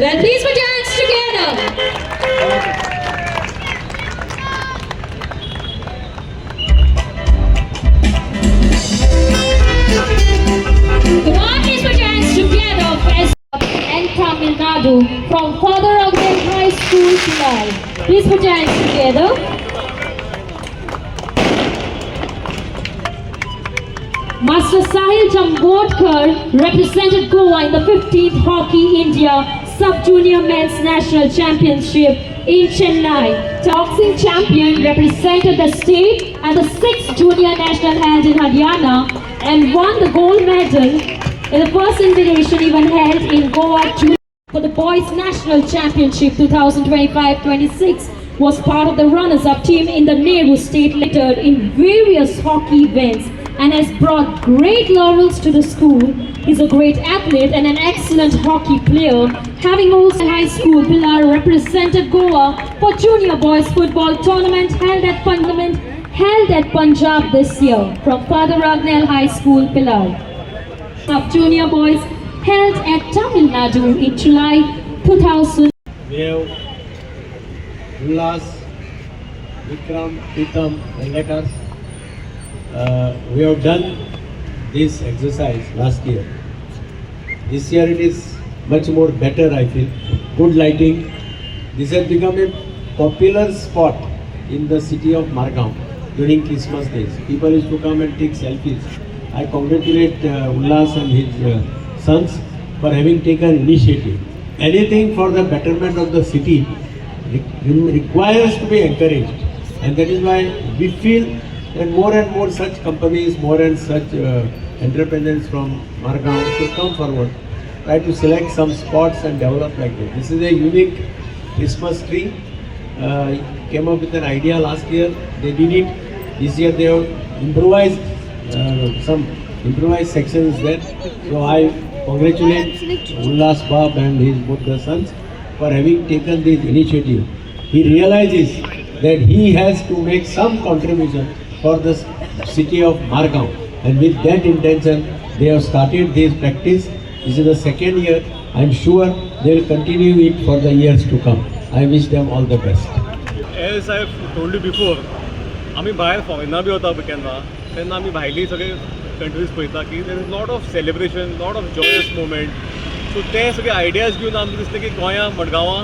Well, please put your hands together. Come on, please put your hands together for and Tamil Nadu from Father Raghunel High School, Chennai. Please put your hands together. Master Sahil Jambodkar represented Goa in the 15th Hockey India Sub-Junior Men's National Championship in Chennai. Boxing champion represented the state and the 6th Junior National held in Haryana and won the gold medal in the first invitation even held in Goa for the Boys National Championship 2025-26. Was part of the runners-up team in the Nehru State lettered in various hockey events and has brought great laurels to the school. He's a great athlete and an excellent hockey player, having also high school Pilar represented Goa for junior boys football tournament held at Punjab this year from Father Raghunel High School Pilar. Of junior boys held at Tamil Nadu in July 2000. We have Ullas, Vikram, Pritam and let us. We have done this exercise last year. This year it is much more better, I feel. Good lighting. This has become a popular spot in the city of Margao during Christmas days. People used to come and take selfies. I congratulate Ullas and his sons for having taken initiative. Anything for the betterment of the city requires to be encouraged, and that is why we feel that more and more such companies, more and such entrepreneurs from Margao should come forward, try to select some spots and develop like that. This is a unique Christmas tree. Came up with an idea last year, they did it. This year they have improvised some improvised sections there. So I congratulate Ullas Bab and his both the sons for having taken this initiative. He realizes that he has to make some contribution for the city of Margao, and with that intention they have started this practice. This is the second year. I am sure they will continue it for the years to come. I wish them all the best. As I have told you before, आम्ही बाहेर फॉरेना B वता पळय केन्ना तेन्ना आमी भायली सगळे countries पळयता की there is lot of celebration, lot of joyous moment. So ते सगळे आयडियाज घेवन आमकां दिसलें की गोंया मडगांवां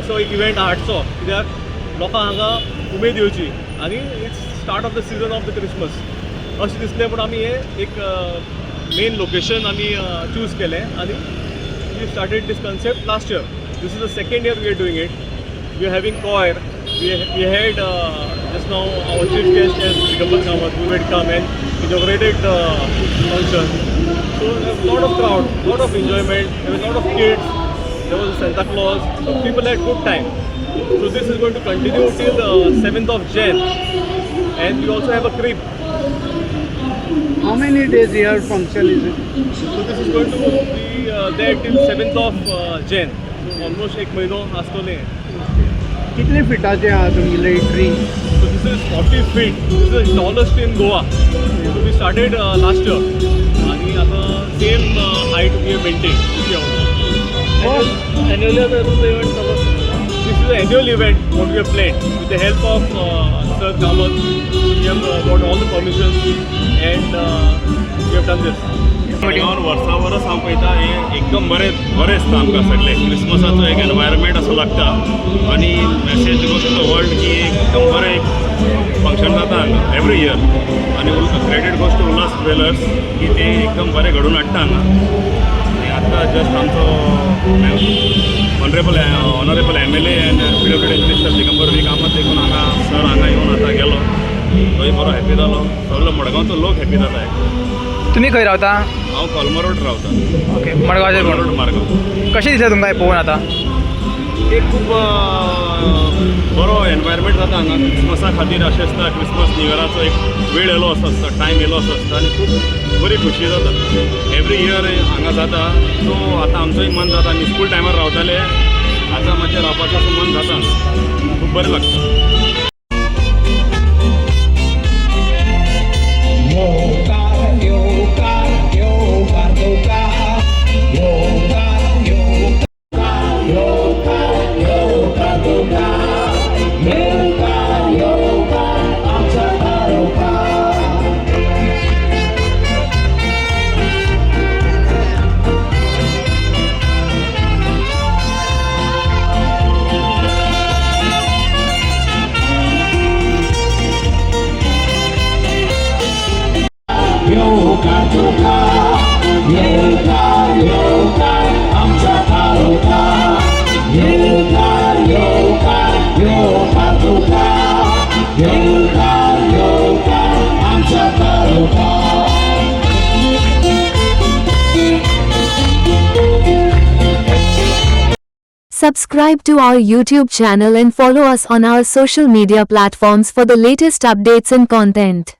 असो एक इव्हेंट हाडचो, कित्याक लोकांक हांगा उमेद येवची आनी it's start of the season of the Christmas अशें दिसलें. पूण आमी हे एक मेन लोकेशन आमी चूज केलें आनी we started this concept last year. This is the second year we are doing it. We are having choir. We had just now our chief guest as Digambar Kamath, who had come and inaugurated the function. So there was a lot of crowd, a lot of enjoyment. There was a lot of kids. There was a Santa Claus. So people had good time. So this is going to continue till 7th of Jan. And we also have a crib. How many days here function is it? So this is going to be there till 7th of Jan. Almost एक महीनो आसतले. कितने फिटाचे आहा तुमगेले tree? So this is 40 feet. This is the tallest in Goa. So we started last year. आणि आता same height we have maintained this year. Annually the event चालू. This is the annual event what we have planned with the help of Sir Kamath. We have got all the permissions and we have done this. मडगांवान वर्सां verse हांव पळयता हें एकदम बरें दिसता आमकां सगळें. क्रिसमसाचो एक एनवायरमेंट असो लागता आनी message goes to the world की एकदम बरें एक फंक्शन जाता हांगा एवरी इयर. आनी credit goes to Ulhas jewellers की ते एकदम बरें घडोवन हाडटा हांगा. आनी आतां जस्ट आमचो honourable MLA and PWD minister Digambar V Kamat देखून हांगा सर हांगा येवन आतां गेलो. तोय बरो हॅपी जालो. सगळो मडगांवचो लोक हॅपी जाता. तुम्ही खंय रावता? हांव कलमा रोड रावता. ओके, मडगांवचे कलमा रोड मार्गांव. कशें दिसता तुमकां पळोवन आतां? एक खूब बरो एनवायरमेंट जाता हांगा क्रिसमसा खातीर. अशें आसता क्रिसमस न्यू इयराचो एक वेळ येयलो असो आसता, टायम येयलो असो आसता आनी खूब बरी खुशी जाता. एवरी इयर हांगा जाता. सो आतां आमचोय मन जाता. आमी स्कूल टायमार रावताले, आतां मातशें रावपाचो मन जाता. खूब बरें लागता. येवकार येवकार आमच्या तालुका येवकार येवकार येवकार तुका येवकार येवकार आमच्या taluka Subscribe to our YouTube channel and follow us on our social media platforms for the latest updates and content.